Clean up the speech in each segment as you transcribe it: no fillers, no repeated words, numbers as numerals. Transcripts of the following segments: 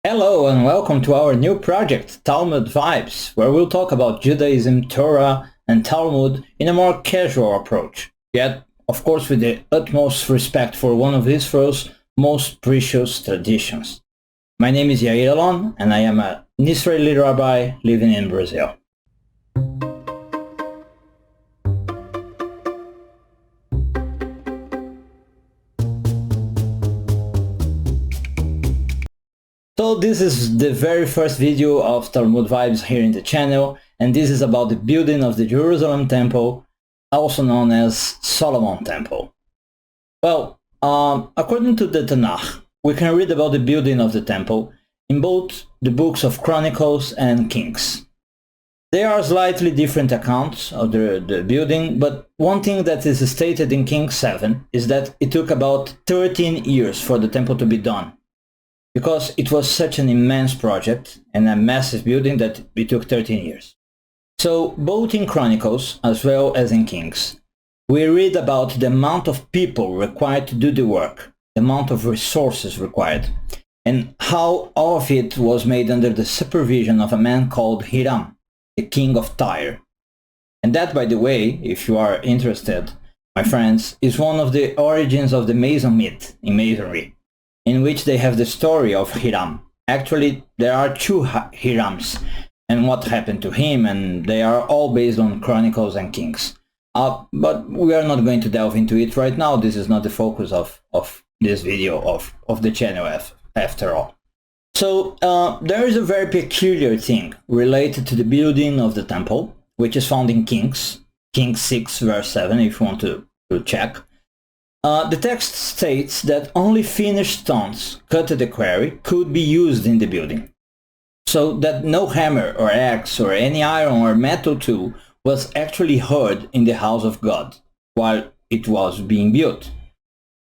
Hello and welcome to our new project, Talmud Vibes, where we'll talk about Judaism, Torah, and Talmud in a more casual approach, yet, of course, with the utmost respect for one of Israel's most precious traditions. My name is Yair Alon, and I am an Israeli rabbi living in Brazil. So this is the very first video of Talmud Vibes here in the channel, and this is about the building of the Jerusalem Temple, also known as Solomon Temple. Well, according to the Tanakh, we can read about the building of the temple in both the books of Chronicles and Kings. They are slightly different accounts of the building, but one thing that is stated in Kings 7 is that it took about 13 years for the temple to be done, because it was such an immense project and a massive building that it took 13 years. So both in Chronicles as well as in Kings, we read about the amount of people required to do the work, the amount of resources required, and how all of it was made under the supervision of a man called Hiram, the king of Tyre. And that, by the way, if you are interested, my friends, is one of the origins of the Mason myth in Masonry, in which they have the story of Hiram. Actually, there are two Hirams and what happened to him, and they are all based on Chronicles and Kings. But we are not going to delve into it right now. This is not the focus of this video of the channel after all. So there is a very peculiar thing related to the building of the temple, which is found in Kings 6 verse 7, if you want to check. The text states that only finished stones cut at the quarry could be used in the building, so that no hammer or axe or any iron or metal tool was actually heard in the house of God while it was being built.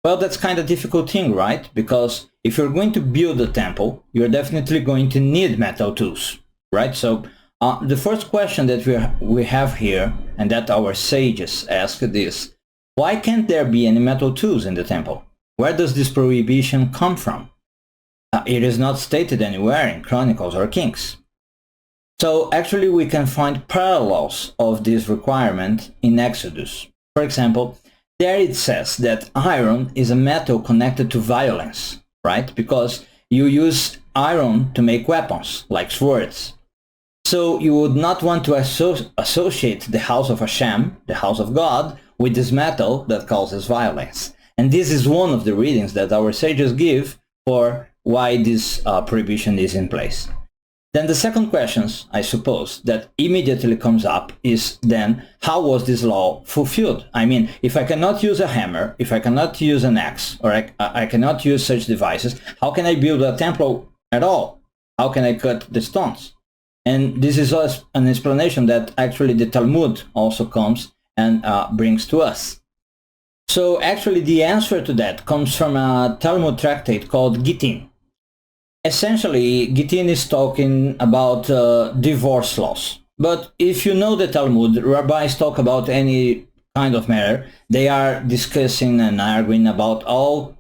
Well, that's kind of a difficult thing, right? Because if you're going to build a temple, you're definitely going to need metal tools, right? So the first question that we have here, and that our sages ask, is, why can't there be any metal tools in the temple? Where does this prohibition come from? It is not stated anywhere in Chronicles or Kings. So actually we can find parallels of this requirement in Exodus. For example, there it says that iron is a metal connected to violence, right? Because you use iron to make weapons, like swords. So you would not want to associate the house of Hashem, the house of God, with this metal that causes violence. And this is one of the readings that our sages give for why this prohibition is in place. Then the second question, I suppose, that immediately comes up is then, how was this law fulfilled? I mean, if I cannot use a hammer, if I cannot use an axe, or I cannot use such devices, how can I build a temple at all? How can I cut the stones? And this is an explanation that actually the Talmud also comes and brings to us. So actually the answer to that comes from a Talmud tractate called Gittin. Essentially, Gittin is talking about divorce laws. But if you know the Talmud, rabbis talk about any kind of matter. They are discussing and arguing about all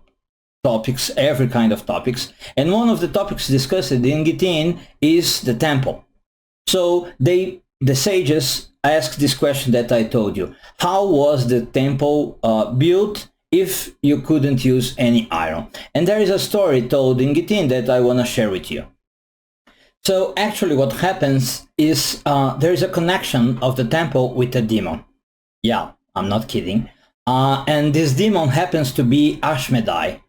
topics, every kind of topics. And one of the topics discussed in Gittin is the temple. So the sages ask this question that I told you. How was the temple built if you couldn't use any iron? And there is a story told in Gittin that I want to share with you. So actually what happens is there is a connection of the temple with a demon. Yeah, I'm not kidding. And this demon happens to be Ashmedai,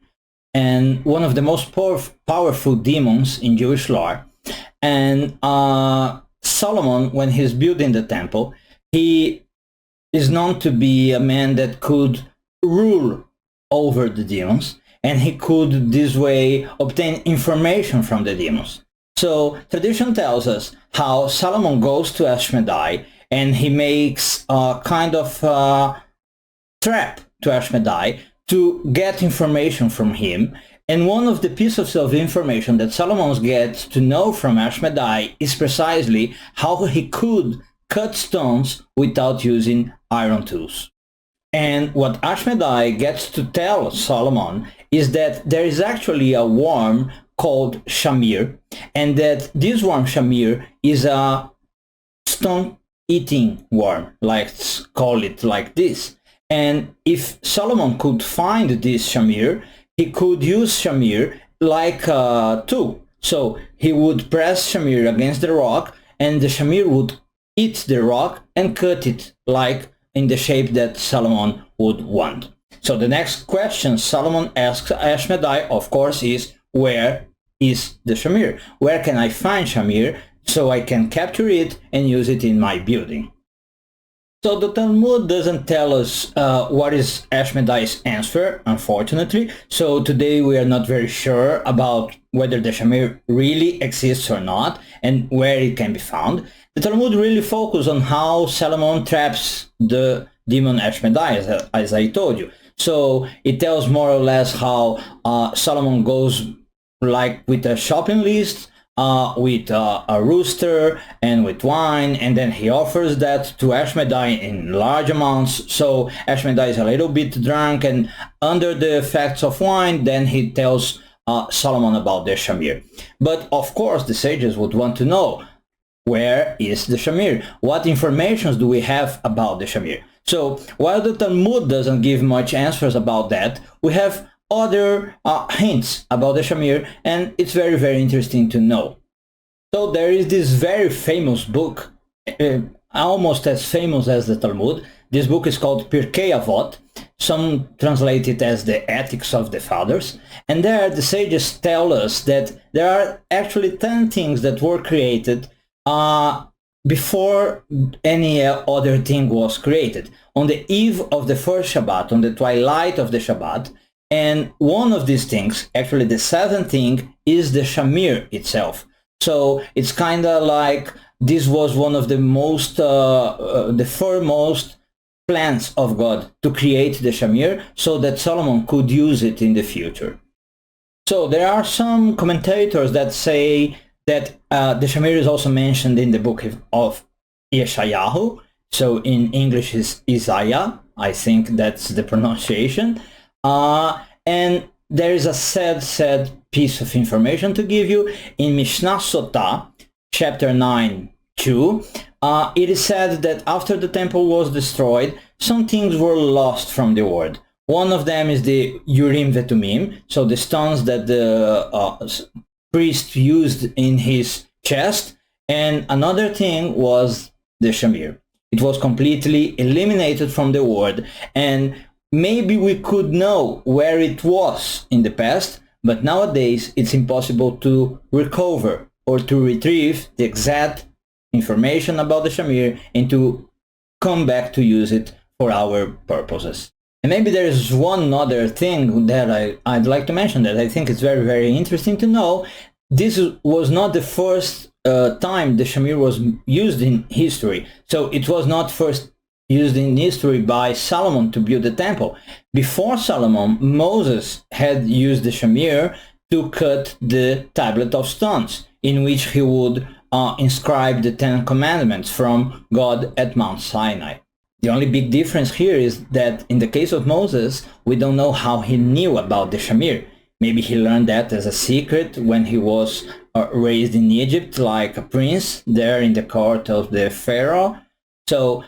and one of the most powerful demons in Jewish lore. And Solomon, when he's building the temple, he is known to be a man that could rule over the demons, and he could this way obtain information from the demons. So tradition tells us how Solomon goes to Ashmedai and he makes a kind of trap to Ashmedai to get information from him. And one of the pieces of information that Solomon gets to know from Ashmedai is precisely how he could cut stones without using iron tools. And what Ashmedai gets to tell Solomon is that there is actually a worm called Shamir, and that this worm Shamir is a stone-eating worm, let's call it like this. And if Solomon could find this Shamir, he could use Shamir like a tool. So he would press Shamir against the rock, and the Shamir would eat the rock and cut it like in the shape that Solomon would want. So the next question Solomon asks Ashmedai, of course, is where is the Shamir? Where can I find Shamir so I can capture it and use it in my building? So the Talmud doesn't tell us what is Ashmedai's answer, unfortunately. So today we are not very sure about whether the Shamir really exists or not and where it can be found. The Talmud really focuses on how Solomon traps the demon Ashmedai, as I told you. So it tells more or less how Solomon goes like with a shopping list, with a rooster and with wine, and then he offers that to Ashmedai in large amounts. So Ashmedai is a little bit drunk, and under the effects of wine, then he tells Solomon about the Shamir. But of course the sages would want to know, where is the Shamir? What information do we have about the Shamir? So while the Talmud doesn't give much answers about that, we have other hints about the Shamir, and it's very, very interesting to know. So there is this very famous book, almost as famous as the Talmud. This book is called Pirkei Avot. Some translate it as the Ethics of the Fathers. And there the sages tell us that there are actually 10 things that were created before any other thing was created. On the eve of the first Shabbat, on the twilight of the Shabbat, and one of these things, actually the seventh thing, is the Shamir itself. So it's kind of like this was one of the most, the foremost plans of God to create the Shamir so that Solomon could use it in the future. So there are some commentators that say that the Shamir is also mentioned in the book of Yeshayahu. So in English is Isaiah. I think that's the pronunciation. And there is a sad piece of information to give you. In Mishnah Sotah, chapter 9:2, it is said that after the temple was destroyed, some things were lost from the world. One of them is the Urim Vetumim, so the stones that the priest used in his chest, and another thing was the Shamir. It was completely eliminated from the world, and maybe we could know where it was in the past, but nowadays it's impossible to recover or to retrieve the exact information about the Shamir and to come back to use it for our purposes. And maybe there is one other thing that I'd like to mention that I think is very, very interesting to know. This was not the first time the Shamir was used in history. So it was not first used in history by Solomon to build the temple. Before Solomon, Moses had used the Shamir to cut the tablet of stones, in which he would inscribe the 10 commandments from God at Mount Sinai. The only big difference here is that in the case of Moses, we don't know how he knew about the Shamir. Maybe he learned that as a secret when he was raised in Egypt like a prince there in the court of the Pharaoh. So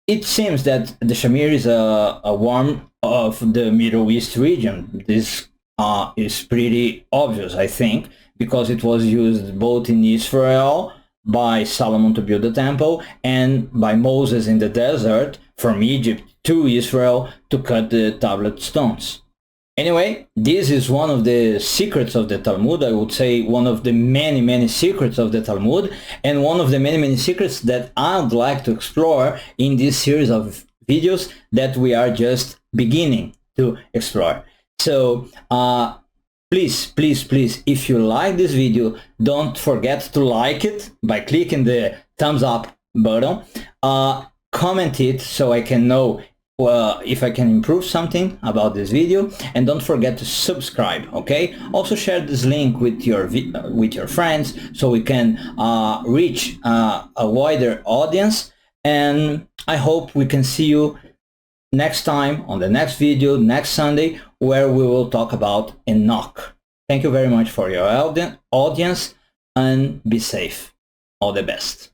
it seems that the Shamir is a worm of the Middle East region. This is pretty obvious, I think, because it was used both in Israel by Solomon to build the temple and by Moses in the desert from Egypt to Israel to cut the tablet stones. Anyway, this is one of the secrets of the Talmud. I would say one of the many, many secrets of the Talmud, and one of the many, many secrets that I would like to explore in this series of videos that we are just beginning to explore. So please, if you like this video, don't forget to like it by clicking the thumbs up button. Comment it so I can know if I can improve something about this video, and don't forget to subscribe. Okay, also share this link with your friends so we can reach a wider audience, and I hope we can see you next time on the next video next Sunday, where we will talk about Enoch. Thank you very much for your audience, and be safe. All the best.